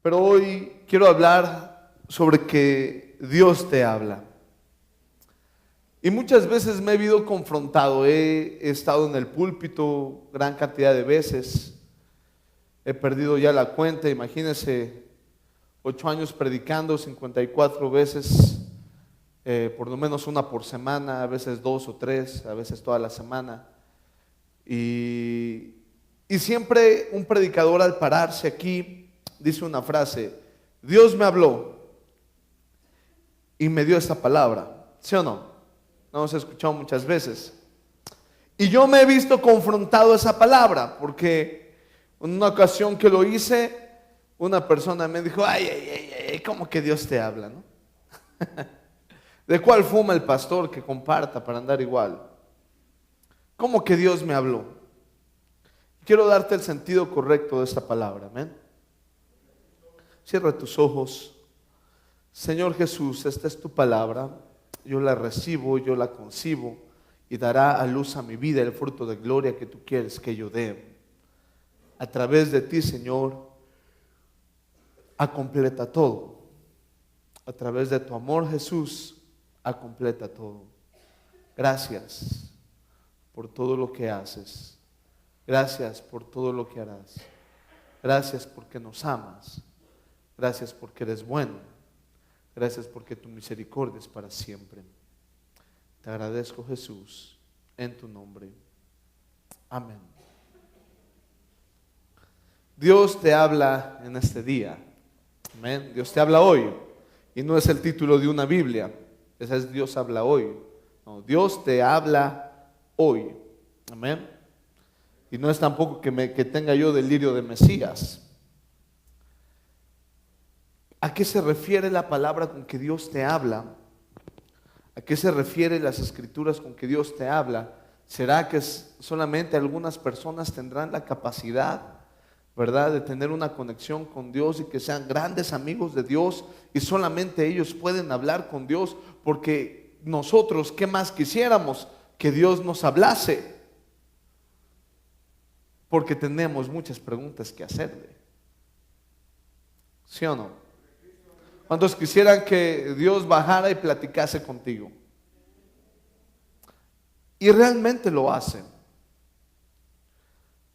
Pero hoy quiero hablar sobre que Dios te habla. Y muchas veces me he visto confrontado, he estado en el púlpito gran cantidad de veces, he perdido ya la cuenta, imagínense, 8 años predicando, 54 veces, por lo menos una por semana, a veces 2 o 3, a veces toda la semana. Y siempre un predicador al pararse aquí dice una frase: Dios me habló y me dio esta palabra, ¿sí o no? No hemos escuchado muchas veces. Y yo me he visto confrontado a esa palabra, porque en una ocasión que lo hice, una persona me dijo: ay, ¿cómo que Dios te habla, no? ¿De cuál fuma el pastor que comparta para andar igual? ¿Cómo que Dios me habló? Quiero darte el sentido correcto de esta palabra, amén. Cierra tus ojos. Señor Jesús, esta es tu palabra. Yo la recibo, yo la concibo y dará a luz a mi vida el fruto de gloria que tú quieres que yo dé. A través de ti, Señor, completa todo. A través de tu amor, Jesús, completa todo. Gracias por todo lo que haces. Gracias por todo lo que harás. Gracias porque nos amas. Gracias porque eres bueno. Gracias porque tu misericordia es para siempre. Te agradezco, Jesús, en tu nombre. Amén. Dios te habla en este día. Amén. Dios te habla hoy. Y no es el título de una Biblia. Esa es Dios habla hoy. No, Dios te habla hoy. Amén. Y no es tampoco que tenga yo delirio de Mesías. ¿A qué se refiere la palabra con que Dios te habla? ¿A qué se refiere las escrituras con que Dios te habla? ¿Será que solamente algunas personas tendrán la capacidad, verdad, de tener una conexión con Dios y que sean grandes amigos de Dios y solamente ellos pueden hablar con Dios? Porque nosotros, ¿qué más quisiéramos? Que Dios nos hablase. Porque tenemos muchas preguntas que hacerle. ¿Sí o no? ¿Cuántos quisieran que Dios bajara y platicase contigo? Y realmente lo hace.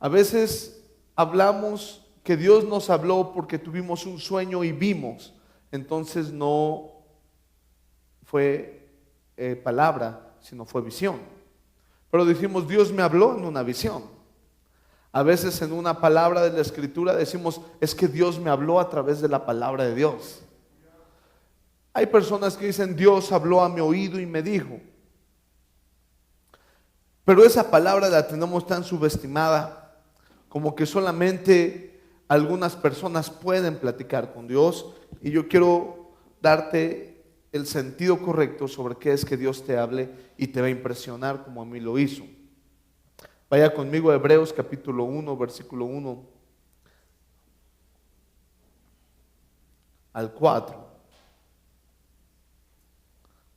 A veces hablamos que Dios nos habló porque tuvimos un sueño y vimos. Entonces no fue palabra, sino fue visión. Pero decimos: Dios me habló en una visión. A veces en una palabra de la escritura decimos: es que Dios me habló a través de la palabra de Dios. Hay personas que dicen: Dios habló a mi oído y me dijo. Pero esa palabra la tenemos tan subestimada, como que solamente algunas personas pueden platicar con Dios. Y yo quiero darte el sentido correcto sobre qué es que Dios te hable y te va a impresionar como a mí lo hizo. Vaya conmigo a Hebreos capítulo 1, versículo 1 al 4.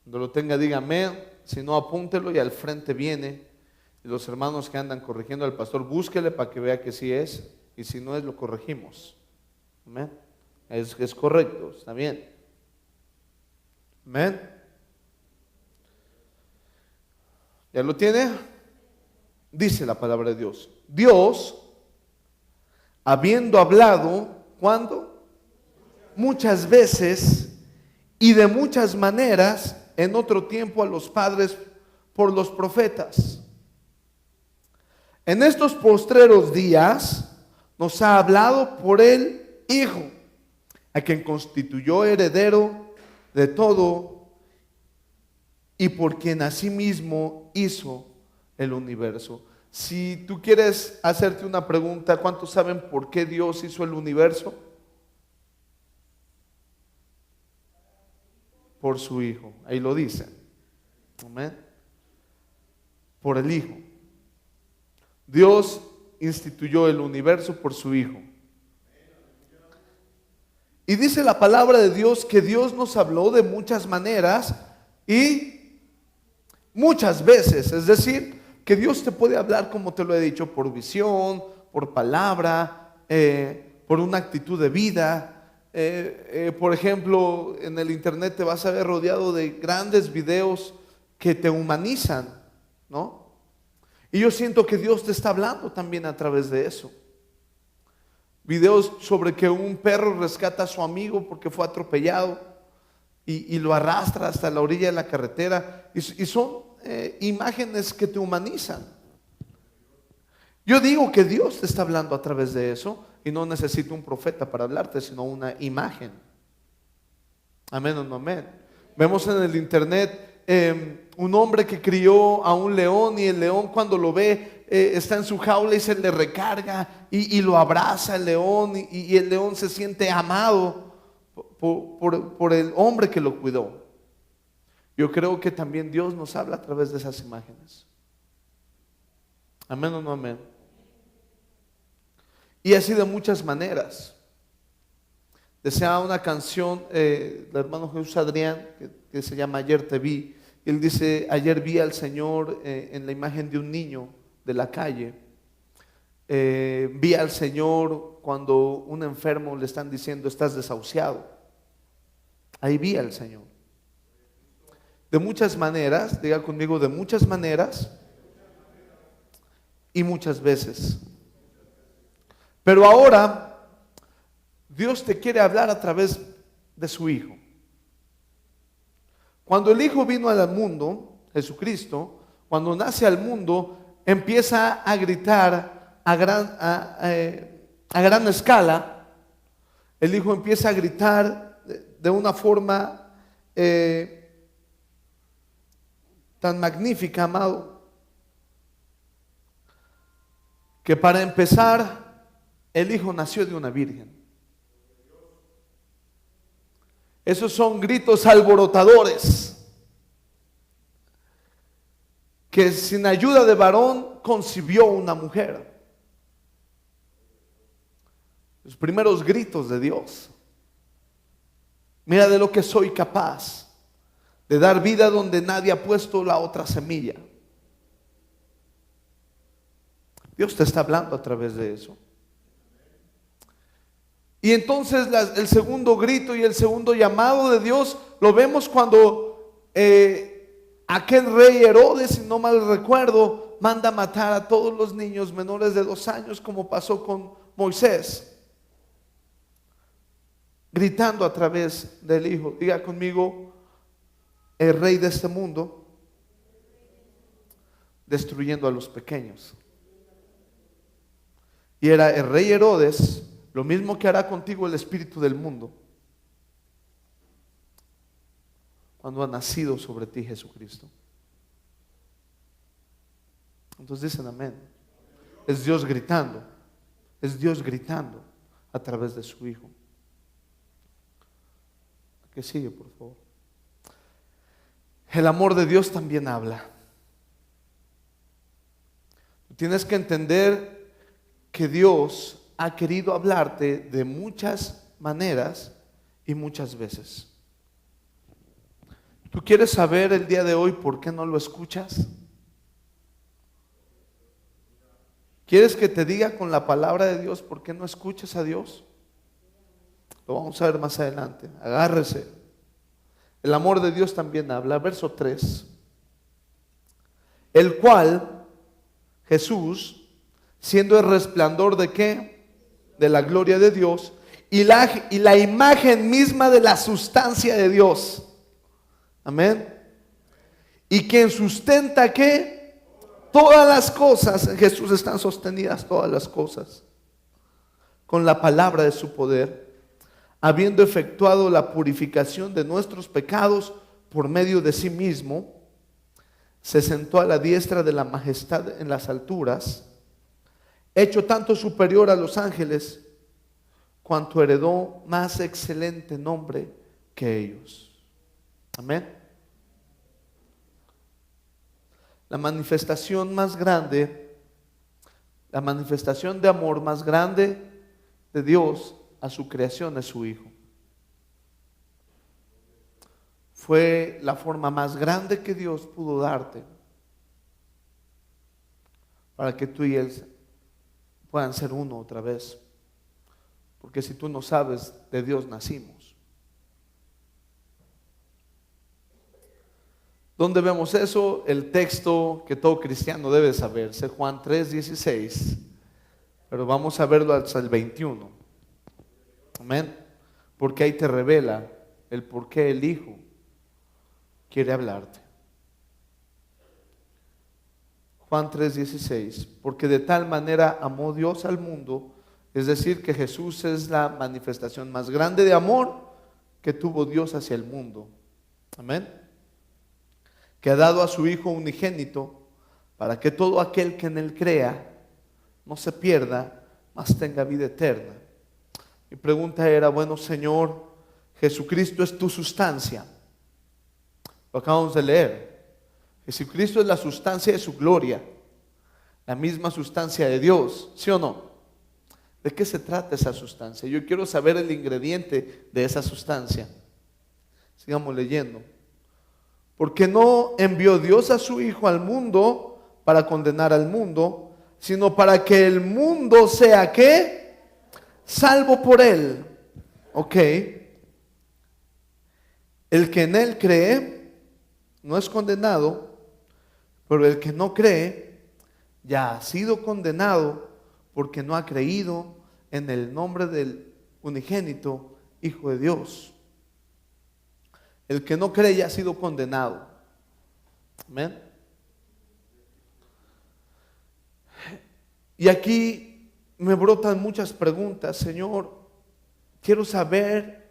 Cuando lo tenga, dígame. Si no, apúntelo y al frente viene. Y los hermanos que andan corrigiendo al pastor, búsquele para que vea que sí es. Y si no es, lo corregimos. Amén. Es correcto, está bien. Amén. ¿Ya lo tiene? Dice la palabra de Dios: Dios, habiendo hablado, ¿cuándo? Muchas veces y de muchas maneras en otro tiempo a los padres por los profetas. En estos postreros días nos ha hablado por el Hijo, a quien constituyó heredero de todo y por quien asimismo hizo el universo. Si tú quieres hacerte una pregunta: ¿cuántos saben por qué Dios hizo el universo? Por su Hijo. Ahí lo dice. Amén. Por el Hijo. Dios instituyó el universo por su Hijo. Y dice la palabra de Dios que Dios nos habló de muchas maneras y muchas veces. Es decir, que Dios te puede hablar, como te lo he dicho, por visión, por palabra, por una actitud de vida, Por ejemplo, en el internet te vas a ver rodeado de grandes videos que te humanizan, ¿no? Y yo siento que Dios te está hablando también a través de eso. Videos sobre que un perro rescata a su amigo porque fue atropellado y lo arrastra hasta la orilla de la carretera. Y son imágenes que te humanizan. Yo digo que Dios te está hablando a través de eso y no necesito un profeta para hablarte, sino una imagen. Amén o no amén. Vemos en el internet un hombre que crió a un león y el león cuando lo ve está en su jaula y se le recarga y lo abraza el león y el león se siente amado por el hombre que lo cuidó. Yo creo que también Dios nos habla a través de esas imágenes. Amén o no amén. Y así de muchas maneras. Desea una canción del hermano Jesús Adrián que se llama Ayer te vi. Él dice: ayer vi al Señor en la imagen de un niño de la calle. Vi al Señor cuando un enfermo le están diciendo: estás desahuciado. Ahí vi al Señor. De muchas maneras, diga conmigo, de muchas maneras y muchas veces. Pero ahora Dios te quiere hablar a través de su Hijo. Cuando el Hijo vino al mundo, Jesucristo, cuando nace al mundo, empieza a gritar a gran escala. El Hijo empieza a gritar de una forma tan magnífica, amado, que para empezar, el Hijo nació de una virgen. Esos son gritos alborotadores que sin ayuda de varón concibió una mujer. Los primeros gritos de Dios. Mira de lo que soy capaz, de dar vida donde nadie ha puesto la otra semilla. Dios te está hablando a través de eso. Y entonces el segundo grito y el segundo llamado de Dios lo vemos cuando aquel rey Herodes, si no mal recuerdo, manda matar a todos los niños menores de 2 años, como pasó con Moisés, gritando a través del Hijo. Diga conmigo: el rey de este mundo destruyendo a los pequeños. Y era el rey Herodes. Lo mismo que hará contigo el espíritu del mundo cuando ha nacido sobre ti Jesucristo. Entonces dicen amén. Es Dios gritando. Es Dios gritando a través de su Hijo. ¿Qué sigue, por favor? El amor de Dios también habla. Tienes que entender que Dios ha querido hablarte de muchas maneras y muchas veces. ¿Tú quieres saber el día de hoy por qué no lo escuchas? ¿Quieres que te diga con la palabra de Dios por qué no escuchas a Dios? Lo vamos a ver más adelante. Agárrese. El amor de Dios también habla. Verso 3. El cual, Jesús, siendo el resplandor de ¿qué? De la gloria de Dios y la imagen misma de la sustancia de Dios. Amén. Y quien sustenta ¿qué? Todas las cosas. En Jesús están sostenidas todas las cosas con la palabra de su poder, habiendo efectuado la purificación de nuestros pecados por medio de sí mismo, se sentó a la diestra de la majestad en las alturas, hecho tanto superior a los ángeles, cuanto heredó más excelente nombre que ellos. Amén. La manifestación más grande, la manifestación de amor más grande de Dios a su creación es su Hijo. Fue la forma más grande que Dios pudo darte para que tú y Él puedan ser uno otra vez. Porque si tú no sabes, de Dios nacimos. ¿Dónde vemos eso? El texto que todo cristiano debe saber, es Juan 3:16. Pero vamos a verlo hasta el 21. Amén. Porque ahí te revela el por qué el Hijo quiere hablarte. Juan 3:16. Porque de tal manera amó Dios al mundo, es decir, que Jesús es la manifestación más grande de amor que tuvo Dios hacia el mundo. Amén. Que ha dado a su Hijo unigénito para que todo aquel que en él crea no se pierda, mas tenga vida eterna. Mi pregunta era, bueno, Señor, Jesucristo es tu sustancia. Lo acabamos de leer. Jesucristo es la sustancia de su gloria, la misma sustancia de Dios, ¿sí o no? ¿De qué se trata esa sustancia? Yo quiero saber el ingrediente de esa sustancia. Sigamos leyendo. Porque no envió Dios a su Hijo al mundo para condenar al mundo, sino para que el mundo sea, ¿qué? Salvo por él. Ok. El que en él cree no es condenado, pero el que no cree ya ha sido condenado porque no ha creído en el nombre del unigénito Hijo de Dios. El que no cree ya ha sido condenado. Amén. Y aquí me brotan muchas preguntas. Señor, quiero saber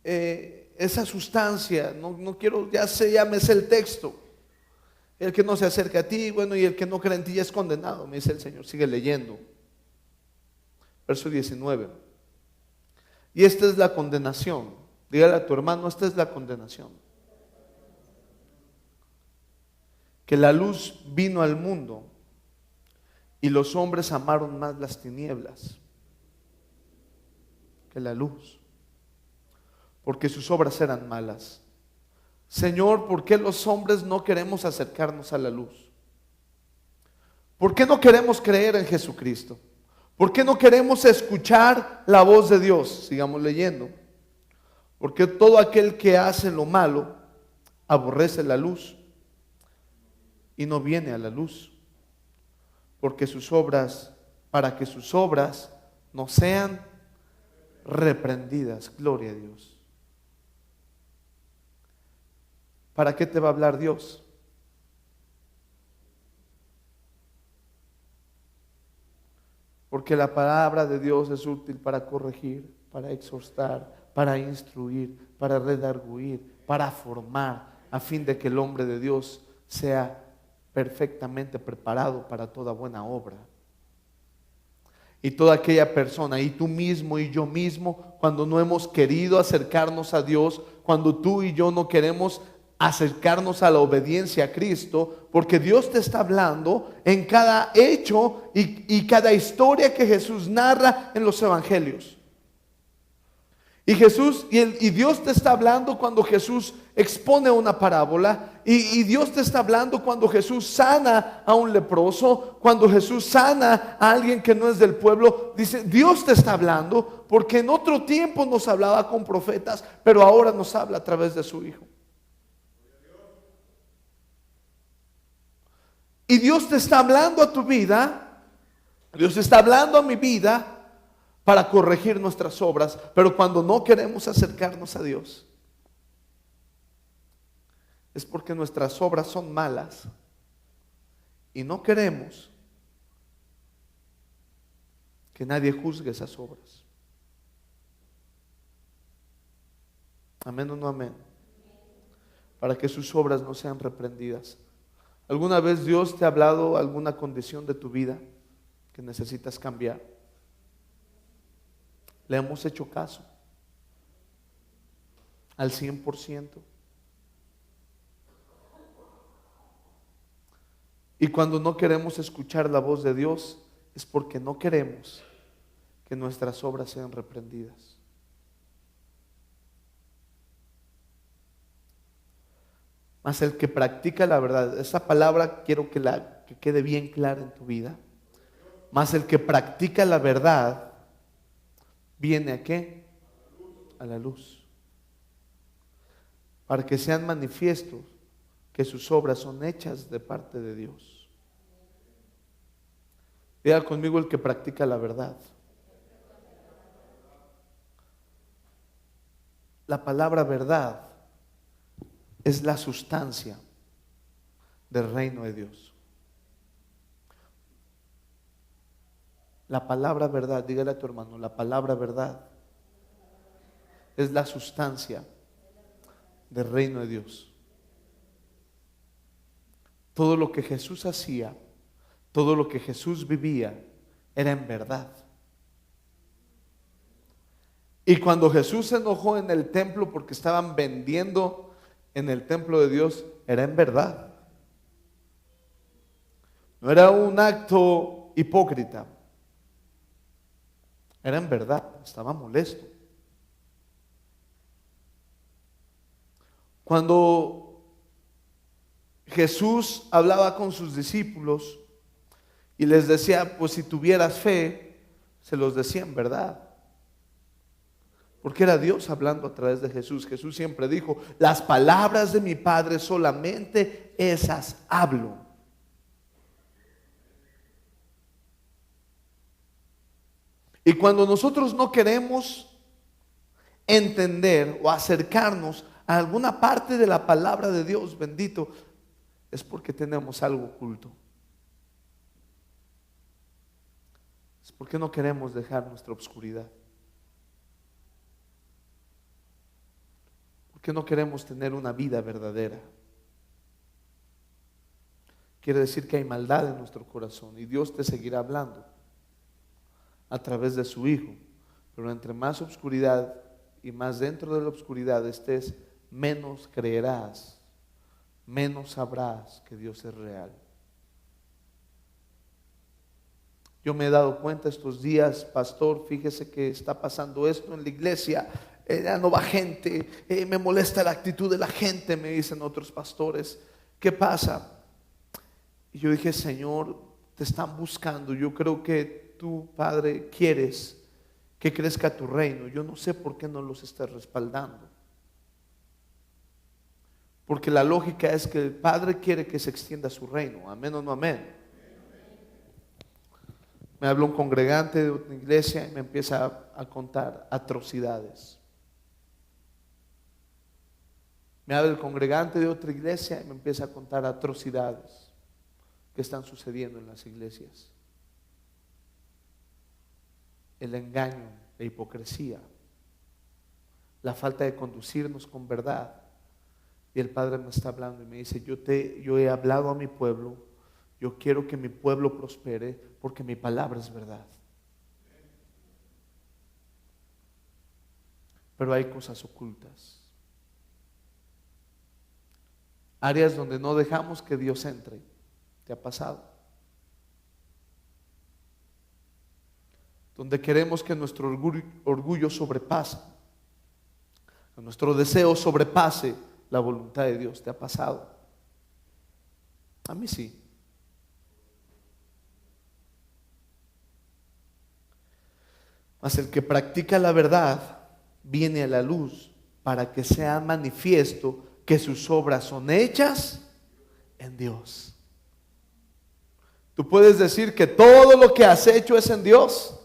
esa sustancia. No quiero, ya me sé el texto. El que no se acerca a ti, bueno, y el que no cree en ti ya es condenado, me dice el Señor. Sigue leyendo. Verso 19. Y esta es la condenación. Dígale a tu hermano, esta es la condenación. Que la luz vino al mundo y los hombres amaron más las tinieblas que la luz, porque sus obras eran malas. Señor, ¿por qué los hombres no queremos acercarnos a la luz? ¿Por qué no queremos creer en Jesucristo? ¿Por qué no queremos escuchar la voz de Dios? Sigamos leyendo. Porque todo aquel que hace lo malo aborrece la luz y no viene a la luz, porque sus obras, para que sus obras no sean reprendidas. Gloria a Dios. ¿Para qué te va a hablar Dios? Porque la palabra de Dios es útil para corregir, para exhortar, para instruir, para redarguir, para formar, a fin de que el hombre de Dios sea perfectamente preparado para toda buena obra. Y toda aquella persona, y tú mismo y yo mismo, cuando no hemos querido acercarnos a Dios, cuando tú y yo no queremos acercarnos a la obediencia a Cristo, porque Dios te está hablando en cada hecho y cada historia que Jesús narra en los evangelios. Y Dios te está hablando cuando Jesús expone una parábola, y Dios te está hablando cuando Jesús sana a un leproso, cuando Jesús sana a alguien que no es del pueblo. Dice, Dios te está hablando, porque en otro tiempo nos hablaba con profetas, pero ahora nos habla a través de su Hijo. Y Dios te está hablando a tu vida, Dios está hablando a mi vida para corregir nuestras obras, pero cuando no queremos acercarnos a Dios, es porque nuestras obras son malas y no queremos que nadie juzgue esas obras. Amén o no amén. Para que sus obras no sean reprendidas. ¿Alguna vez Dios te ha hablado alguna condición de tu vida que necesitas cambiar? ¿Le hemos hecho caso al 100%? Y cuando no queremos escuchar la voz de Dios, es porque no queremos que nuestras obras sean reprendidas. Mas el que practica la verdad, esa palabra quiero que quede bien clara en tu vida. Mas el que practica la verdad ¿Viene a qué? A la luz. Para que sean manifiestos que sus obras son hechas de parte de Dios. Diga conmigo: el que practica la verdad. La palabra verdad es la sustancia del reino de Dios. La palabra verdad, dígale a tu hermano, la palabra verdad es la sustancia del reino de Dios. Todo lo que Jesús hacía, todo lo que Jesús vivía, era en verdad. Y cuando Jesús se enojó en el templo porque estaban vendiendo en el templo de Dios, era en verdad. No era un acto hipócrita. Era en verdad, estaba molesto. Cuando Jesús hablaba con sus discípulos y les decía, pues si tuvieras fe, se los decía en verdad. Porque era Dios hablando a través de Jesús. Jesús siempre dijo, las palabras de mi Padre solamente esas hablo. Y cuando nosotros no queremos entender o acercarnos a alguna parte de la palabra de Dios, bendito, es porque tenemos algo oculto. Es porque no queremos dejar nuestra oscuridad. Porque no queremos tener una vida verdadera. Quiere decir que hay maldad en nuestro corazón y Dios te seguirá hablando a través de su Hijo. Pero entre más oscuridad y más dentro de la oscuridad estés, menos creerás, menos sabrás que Dios es real. Yo me he dado cuenta estos días, pastor, fíjese que está pasando esto en la iglesia, ya no va gente, me molesta la actitud de la gente, me dicen otros pastores. ¿Qué pasa? Y yo dije, Señor, te están buscando. Yo creo que tú, Padre, quieres que crezca tu reino. Yo no sé por qué no los estás respaldando. Porque la lógica es que el Padre quiere que se extienda su reino. Amén o no amén. Me habló un congregante de una iglesia y me empieza a contar atrocidades. Me habla el congregante de otra iglesia y me empieza a contar atrocidades que están sucediendo en las iglesias. El engaño, la hipocresía, la falta de conducirnos con verdad. Y el Padre me está hablando y me dice, yo he hablado a mi pueblo, yo quiero que mi pueblo prospere porque mi palabra es verdad. Pero hay cosas ocultas. Áreas donde no dejamos que Dios entre. ¿Te ha pasado? Donde queremos que nuestro orgullo sobrepase, que nuestro deseo sobrepase la voluntad de Dios. ¿Te ha pasado? A mí sí. Mas el que practica la verdad viene a la luz para que sea manifiesto que sus obras son hechas en Dios. Tú puedes decir que todo lo que has hecho es en Dios,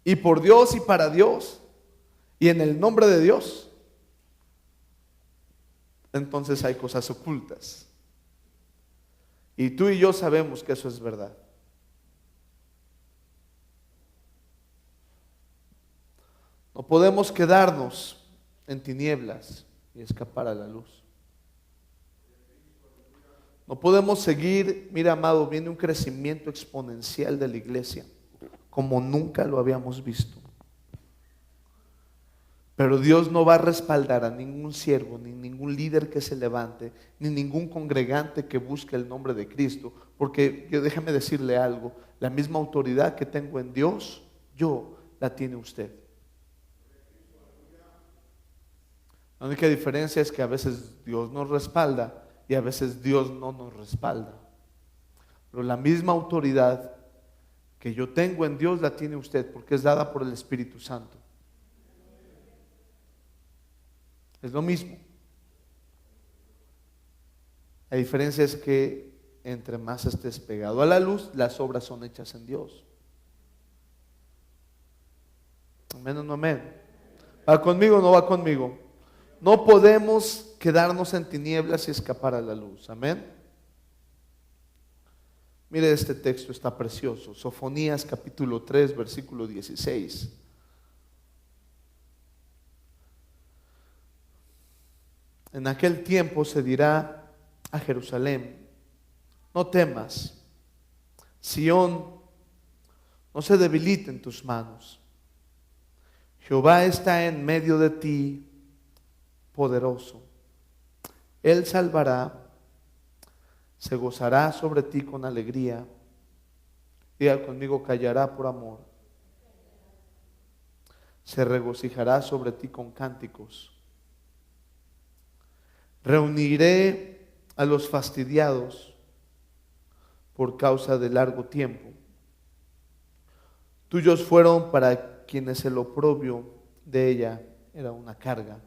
y por Dios y para Dios y en el nombre de Dios. Entonces hay cosas ocultas. Y tú y yo sabemos que eso es verdad. No podemos quedarnos en tinieblas y escapar a la luz. No podemos seguir, mira amado, viene un crecimiento exponencial de la iglesia como nunca lo habíamos visto. Pero Dios no va a respaldar a ningún siervo, ni ningún líder que se levante, ni ningún congregante que busque el nombre de Cristo, porque déjame decirle algo, la misma autoridad que tengo en Dios, yo la tiene usted. La única diferencia es que a veces Dios nos respalda y a veces Dios no nos respalda. Pero la misma autoridad que yo tengo en Dios la tiene usted, porque es dada por el Espíritu Santo. Es lo mismo. La diferencia es que entre más estés pegado a la luz, las obras son hechas en Dios. Amén o no amén. ¿Va conmigo o no va conmigo? No podemos quedarnos en tinieblas y escapar a la luz. Amén. Mire, este texto está precioso. Sofonías capítulo 3, versículo 16. En aquel tiempo se dirá a Jerusalén: no temas, Sión, no se debilite en tus manos. Jehová está en medio de ti, poderoso. Él salvará, se gozará sobre ti con alegría. Diga conmigo: callará por amor. Se regocijará sobre ti con cánticos. Reuniré a los fastidiados por causa de largo tiempo. Tuyos fueron para quienes el oprobio de ella era una carga.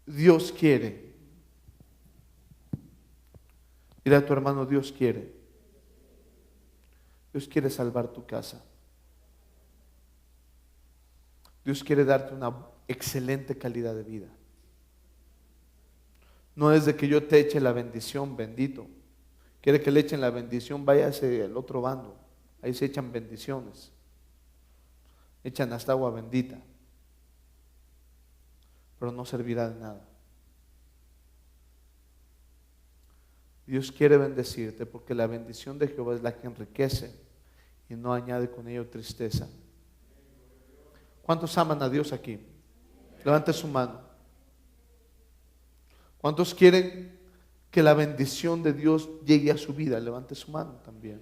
Dios quiere. Dile a tu hermano: Dios quiere. Dios quiere salvar tu casa. Dios quiere darte una excelente calidad de vida. No es de que yo te eche la bendición, bendito. Quiere que le echen la bendición, váyase al otro bando. Ahí se echan bendiciones. Echan hasta agua bendita. Pero no servirá de nada. Dios quiere bendecirte porque la bendición de Jehová es la que enriquece y no añade con ello tristeza. ¿Cuántos aman a Dios aquí? Levante su mano. ¿Cuántos quieren que la bendición de Dios llegue a su vida? Levante su mano también.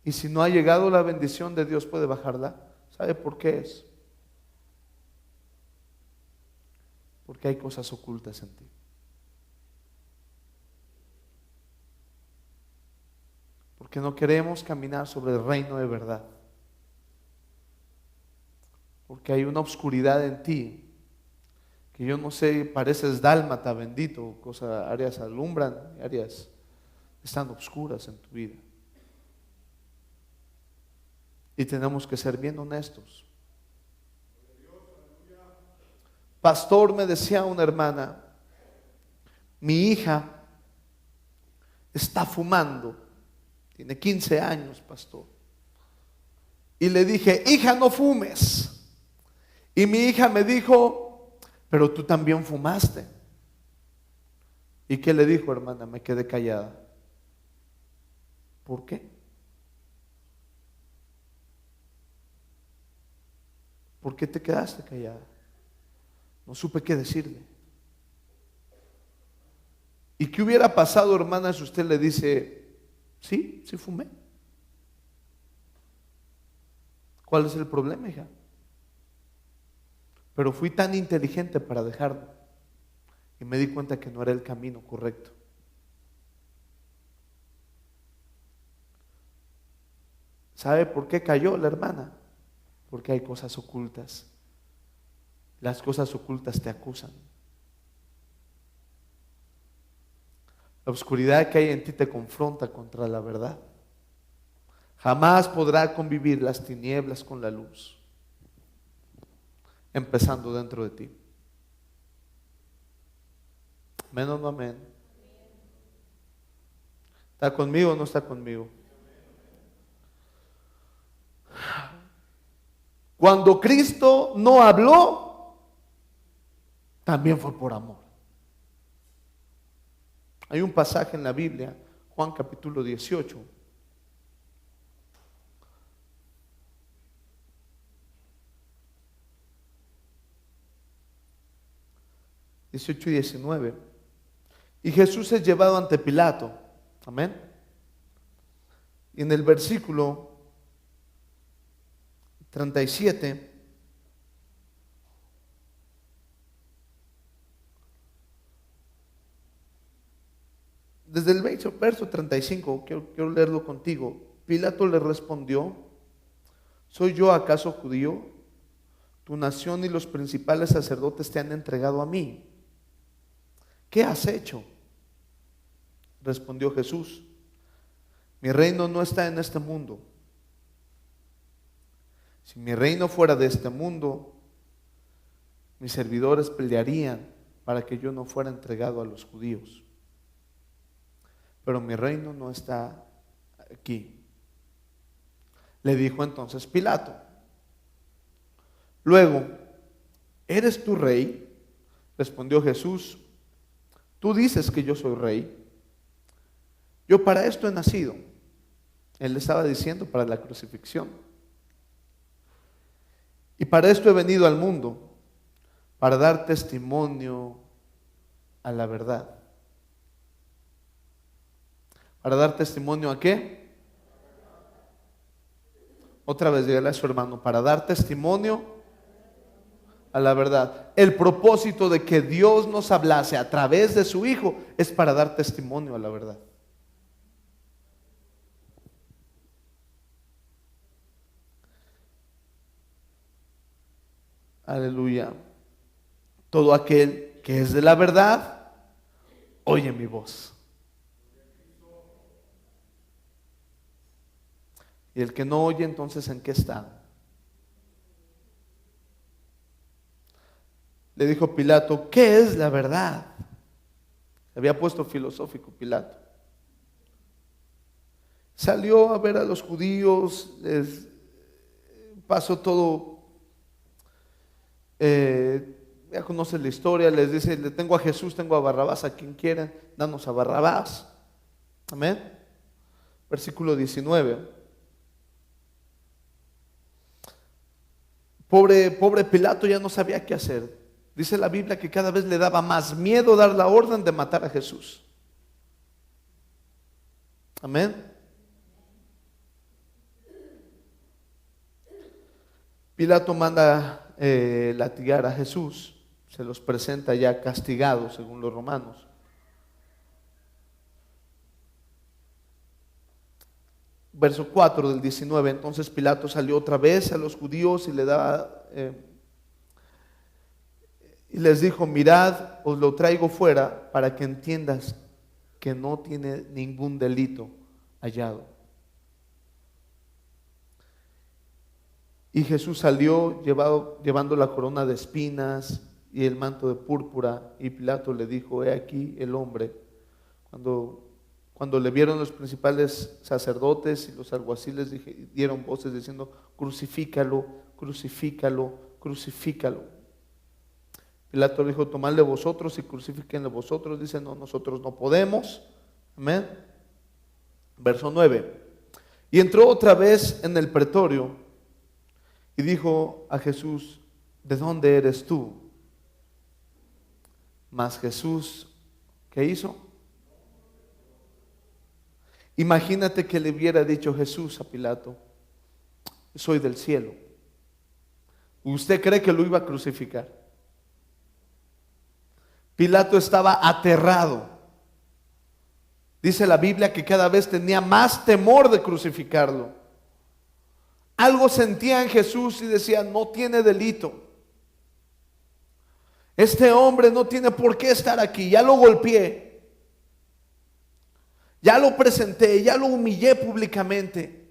Y si no ha llegado la bendición de Dios, puede bajarla. ¿Sabe por qué es? Porque hay cosas ocultas en ti. Porque no queremos caminar sobre el reino de verdad. Porque hay una oscuridad en ti que yo no sé, pareces dálmata, bendito, áreas alumbran, áreas están oscuras en tu vida. Y tenemos que ser bien honestos. Pastor, me decía una hermana, mi hija está fumando, tiene 15 años, pastor. Y le dije: hija, no fumes. Y mi hija me dijo: pero tú también fumaste. ¿Y qué le dijo, hermana? Me quedé callada. ¿Por qué? ¿Por qué te quedaste callada? No supe qué decirle. ¿Y qué hubiera pasado, hermana, si usted le dice: sí, sí fumé? ¿Cuál es el problema, hija? Pero fui tan inteligente para dejarlo y me di cuenta que no era el camino correcto. ¿Sabe por qué cayó la hermana? Porque hay cosas ocultas. Las cosas ocultas te acusan. La oscuridad que hay en ti te confronta contra la verdad. Jamás podrá convivir las tinieblas con la luz, empezando dentro de ti. ¿Amén o no amén? ¿Está conmigo o no está conmigo? Cuando Cristo no habló, también fue por amor. Hay un pasaje en la Biblia, Juan capítulo 18. Y 19. Y Jesús es llevado ante Pilato. Amén. Y en el versículo 37 desde el verso 35, quiero leerlo contigo. Pilato le respondió: ¿soy yo acaso judío? Tu nación y los principales sacerdotes te han entregado a mí. ¿Qué has hecho? Respondió Jesús: mi reino no está en este mundo. Si mi reino fuera de este mundo, mis servidores pelearían para que yo no fuera entregado a los judíos. Pero mi reino no está aquí. Le dijo entonces Pilato. Luego, ¿eres tú rey? Respondió Jesús: tú dices que yo soy rey. Yo para esto he nacido. Él le estaba diciendo para la crucifixión. Y para esto he venido al mundo, para dar testimonio a la verdad. ¿Para dar testimonio a qué? Otra vez dígale a su hermano: para dar testimonio a la verdad. El propósito de que Dios nos hablase a través de su Hijo es para dar testimonio a la verdad. Aleluya. Todo aquel que es de la verdad, oye mi voz. Y el que no oye, entonces, ¿en qué está? Le dijo Pilato: ¿qué es la verdad? Se había puesto filosófico Pilato. Salió a ver a los judíos, les pasó todo. Ya conoce la historia, les dice: le tengo a Jesús, tengo a Barrabás, a quien quiera, danos a Barrabás. Amén. Versículo 19. Pobre Pilato ya no sabía qué hacer. Dice la Biblia que cada vez le daba más miedo dar la orden de matar a Jesús. Amén. Pilato manda latigar a Jesús. Se los presenta ya castigado según los romanos. Verso 4 del 19. Entonces Pilato salió otra vez a los judíos y y les dijo: mirad, os lo traigo fuera para que entiendas que no tiene ningún delito hallado. Y Jesús salió llevando la corona de espinas y el manto de púrpura, y Pilato le dijo: he aquí el hombre. Cuando le vieron los principales sacerdotes y los alguaciles, dieron voces diciendo: crucifícalo, crucifícalo, crucifícalo. Pilato le dijo: tomadle vosotros y crucifíquenle vosotros. Dice: no, nosotros no podemos. Amén. Verso 9. Y entró otra vez en el pretorio y dijo a Jesús: ¿de dónde eres tú? Mas Jesús, ¿qué hizo? Imagínate que le hubiera dicho Jesús a Pilato: soy del cielo. ¿Usted cree que lo iba a crucificar? Pilato estaba aterrado. Dice la Biblia que cada vez tenía más temor de crucificarlo. Algo sentía en Jesús y decía: no tiene delito. Este hombre no tiene por qué estar aquí. Ya lo golpeé, ya lo presenté, ya lo humillé públicamente.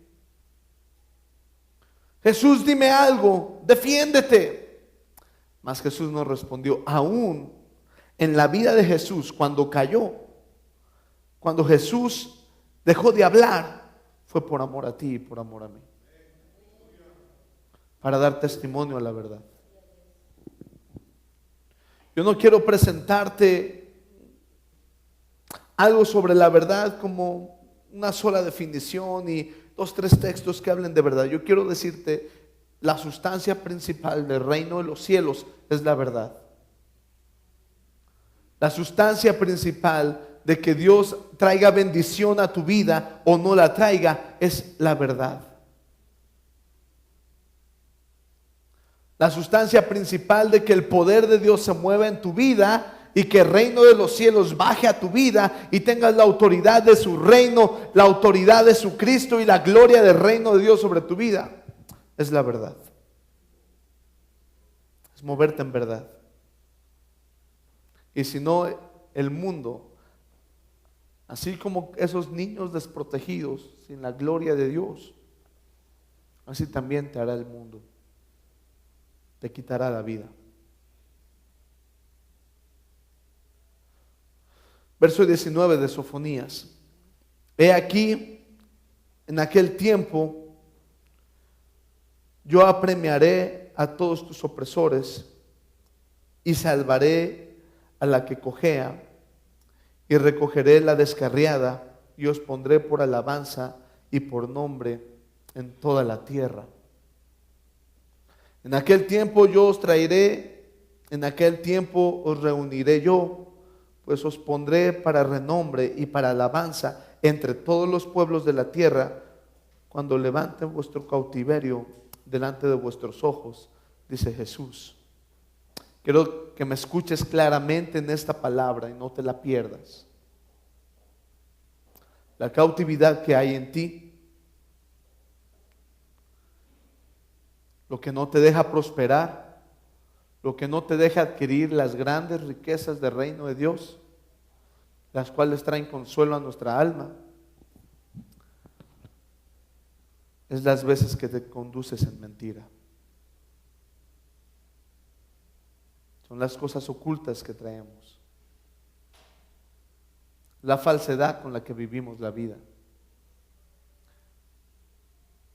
Jesús, dime algo, defiéndete. Mas Jesús no respondió. Aún en la vida de Jesús, cuando cayó, cuando Jesús dejó de hablar, fue por amor a ti y por amor a mí, para dar testimonio a la verdad. Yo no quiero presentarte algo sobre la verdad como una sola definición y 2, 3 textos que hablen de verdad. Yo quiero decirte: la sustancia principal del reino de los cielos es la verdad. La sustancia principal de que Dios traiga bendición a tu vida o no la traiga es la verdad. La sustancia principal de que el poder de Dios se mueva en tu vida y que el reino de los cielos baje a tu vida y tengas la autoridad de su reino, la autoridad de su Cristo y la gloria del reino de Dios sobre tu vida. Es la verdad. Es moverte en verdad. Y si no, el mundo, así como esos niños desprotegidos sin la gloria de Dios, así también te hará el mundo. Te quitará la vida. Verso 19 de Sofonías. He aquí, en aquel tiempo, yo apremiaré a todos tus opresores y salvaré a la que cojea y recogeré la descarriada y os pondré por alabanza y por nombre en toda la tierra. En aquel tiempo yo os traeré, en aquel tiempo os reuniré yo, pues os pondré para renombre y para alabanza entre todos los pueblos de la tierra, cuando levanten vuestro cautiverio delante de vuestros ojos, dice Jesús. Quiero que me escuches claramente en esta palabra y no te la pierdas. La cautividad que hay en ti, lo que no te deja prosperar, lo que no te deja adquirir las grandes riquezas del reino de Dios, las cuales traen consuelo a nuestra alma, es las veces que te conduces en mentira. Son las cosas ocultas que traemos, la falsedad con la que vivimos la vida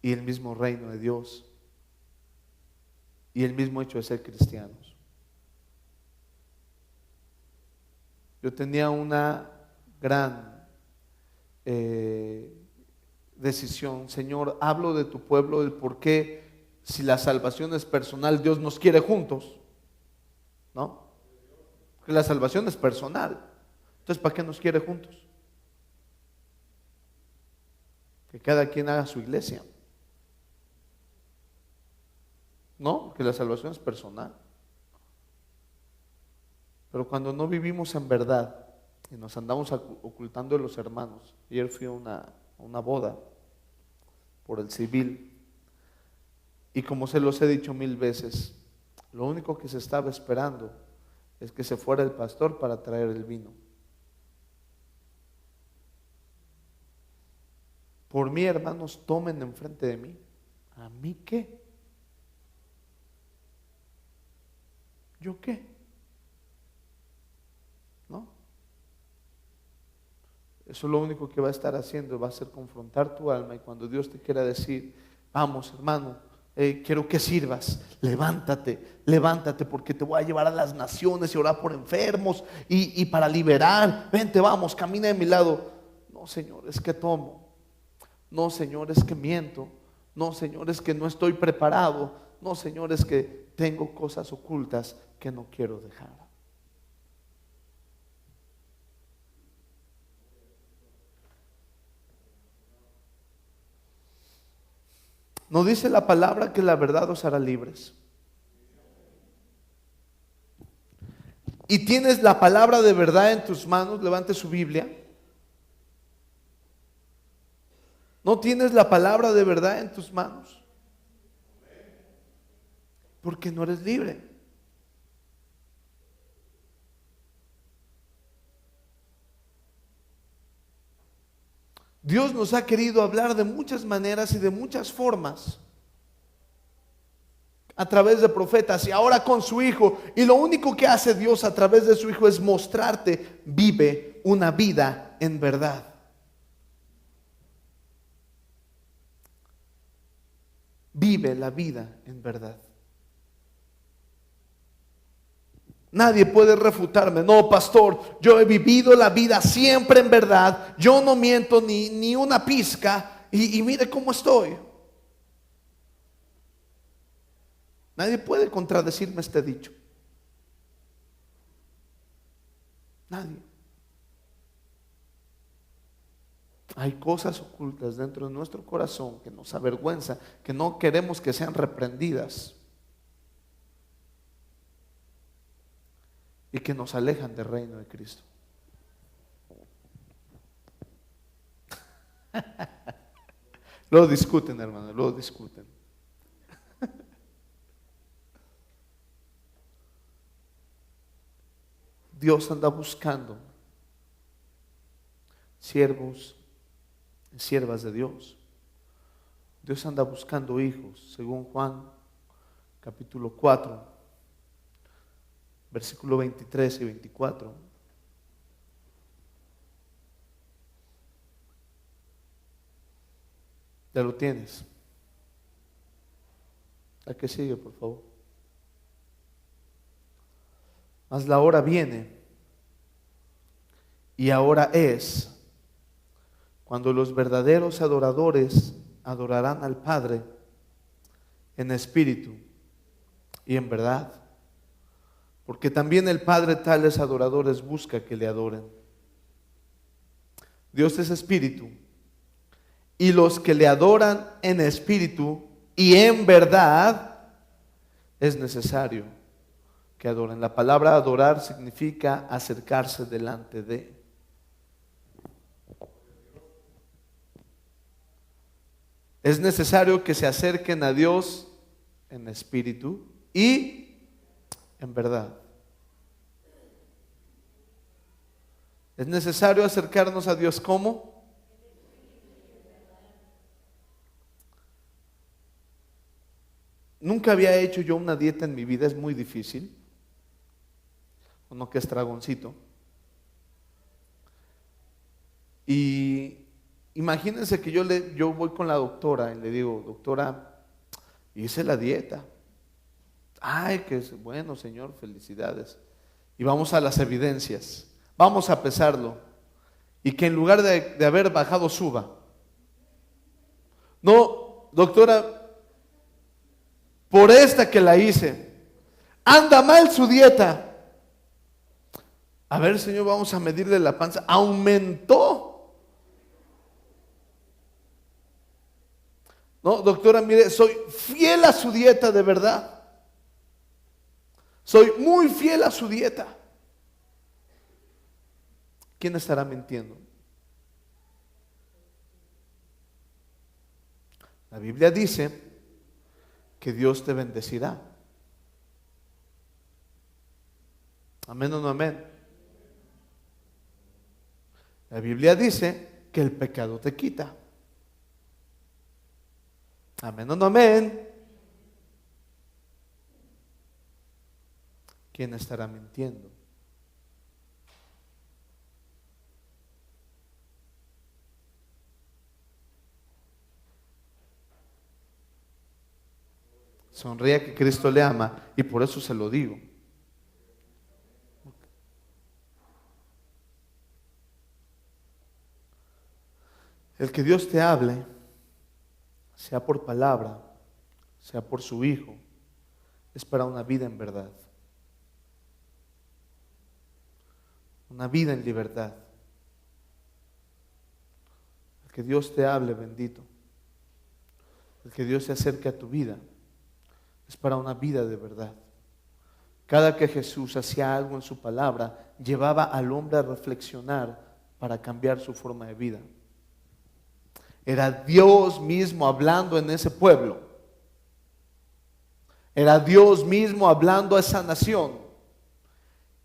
y el mismo reino de Dios y el mismo hecho de ser cristianos. Yo tenía una gran decisión. Señor, hablo de tu pueblo, del por qué, si la salvación es personal, Dios nos quiere juntos, ¿no? Porque la salvación es personal. Entonces, ¿para qué nos quiere juntos? Que cada quien haga su iglesia, ¿no? Porque la salvación es personal. Pero cuando no vivimos en verdad y nos andamos ocultando de los hermanos. Ayer fui a una boda por el civil y como se los he dicho 1000 veces, lo único que se estaba esperando es que se fuera el pastor para traer el vino. Por mí, hermanos, tomen enfrente de mí. ¿A mí qué? ¿Yo qué? ¿No? Eso lo único que va a estar haciendo va a ser confrontar tu alma, y cuando Dios te quiera decir, vamos hermano, quiero que sirvas, levántate, levántate porque te voy a llevar a las naciones y orar por enfermos y para liberar, vente, vamos, camina de mi lado. No, Señor, es que tomo. No, Señor, es que miento. No, Señor, es que no estoy preparado. No, Señor, es que tengo cosas ocultas que no quiero dejar. ¿No dice la palabra que la verdad os hará libres? Y tienes la palabra de verdad en tus manos. Levante su Biblia. ¿No tienes la palabra de verdad en tus manos? Porque no eres libre. Dios nos ha querido hablar de muchas maneras y de muchas formas a través de profetas y ahora con su Hijo. Y lo único que hace Dios a través de su Hijo es mostrarte: vive una vida en verdad. Vive la vida en verdad. Nadie puede refutarme. No, pastor, yo he vivido la vida siempre en verdad. Yo no miento ni una pizca. Y mire cómo estoy. Nadie puede contradecirme este dicho. Nadie. Hay cosas ocultas dentro de nuestro corazón que nos avergüenza, que no queremos que sean reprendidas. y que nos alejan del reino de Cristo. Luego discuten, hermano, luego discuten. Dios anda buscando siervos y siervas de Dios. Dios anda buscando hijos, según Juan capítulo 4, versículo 23 y 24. Ya lo tienes. ¿A qué sigue, por favor? Mas la hora viene, y ahora es, cuando los verdaderos adoradores adorarán al Padre en espíritu y en verdad, porque también el Padre tales adoradores busca que le adoren. Dios es espíritu, y los que le adoran en espíritu y en verdad es necesario que adoren. La palabra adorar significa acercarse delante de. Es necesario que se acerquen a Dios en espíritu y en verdad. Es necesario acercarnos a Dios ¿cómo? Nunca había hecho yo una dieta en mi vida, es muy difícil. Uno que es dragoncito. Y imagínense que yo voy con la doctora y le digo, doctora, hice la dieta. Ay, que bueno, señor, felicidades. Y vamos a las evidencias. Vamos a pesarlo. Y que en lugar de haber bajado, suba. No, doctora, por esta que la hice, anda mal su dieta. A ver, señor, vamos a medirle la panza. Aumentó. No, doctora, mire, soy fiel a su dieta de verdad. Soy muy fiel a su dieta. ¿Quién estará mintiendo? La Biblia dice que Dios te bendecirá. Amén o no amén. La Biblia dice que el pecado te quita. Amén o no amén. ¿Quién estará mintiendo? Sonríe que Cristo le ama y por eso se lo digo. El que Dios te hable, sea por palabra, sea por su Hijo, es para una vida en verdad. Una vida en libertad. El que Dios te hable, bendito. El que Dios se acerque a tu vida, es para una vida de verdad. Cada que Jesús hacía algo en su palabra, llevaba al hombre a reflexionar para cambiar su forma de vida. Era Dios mismo hablando en ese pueblo. Era Dios mismo hablando a esa nación.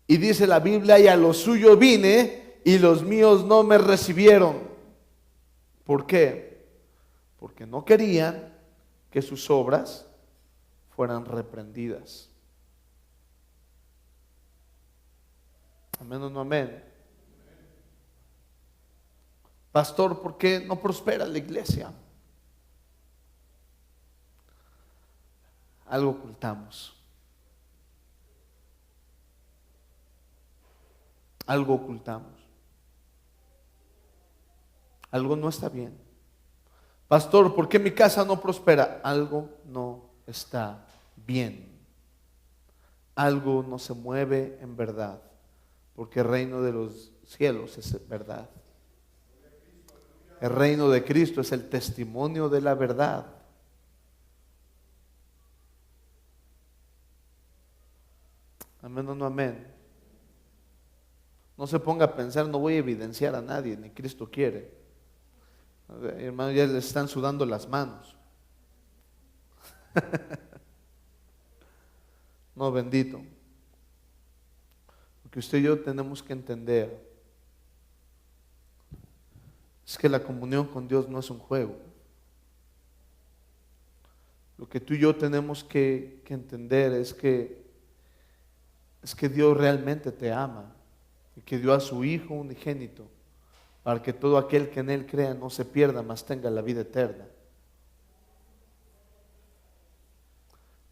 Y dice la Biblia, y a lo suyo vine, y los míos no me recibieron. ¿Por qué? Porque no querían que sus obras fueran reprendidas. Amén o no amén. Pastor, ¿por qué no prospera la iglesia? Algo ocultamos. Algo ocultamos. Algo no está bien. Pastor, ¿por qué mi casa no prospera? Algo no está bien. Algo no se mueve en verdad, porque el reino de los cielos es verdad. El reino de Cristo es el testimonio de la verdad. Amén o no amén. No se ponga a pensar, no voy a evidenciar a nadie, ni Cristo quiere. Hermano, ya les están sudando las manos. No, bendito. Lo que usted y yo tenemos que entender es que la comunión con Dios no es un juego. Lo que tú y yo tenemos que entender es que Dios realmente te ama y que dio a su Hijo unigénito para que todo aquel que en Él crea no se pierda, mas tenga la vida eterna.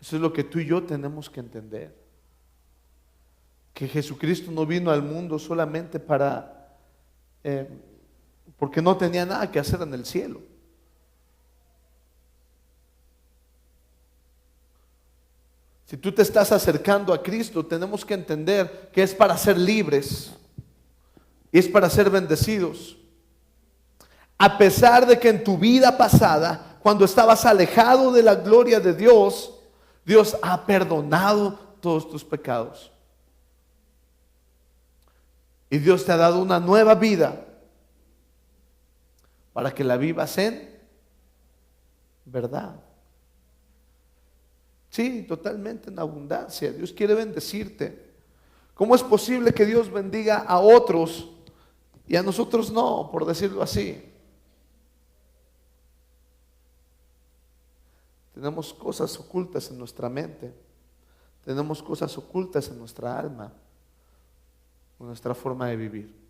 Eso es lo que tú y yo tenemos que entender. Que Jesucristo no vino al mundo solamente porque no tenía nada que hacer en el cielo. Si tú te estás acercando a Cristo, tenemos que entender que es para ser libres y es para ser bendecidos. A pesar de que en tu vida pasada, cuando estabas alejado de la gloria de Dios, Dios ha perdonado todos tus pecados. Y Dios te ha dado una nueva vida para que la vivas en verdad. Sí, totalmente en abundancia. Dios quiere bendecirte. ¿Cómo es posible que Dios bendiga a otros y a nosotros no, por decirlo así? Tenemos cosas ocultas en nuestra mente. Tenemos cosas ocultas en nuestra alma, en nuestra forma de vivir.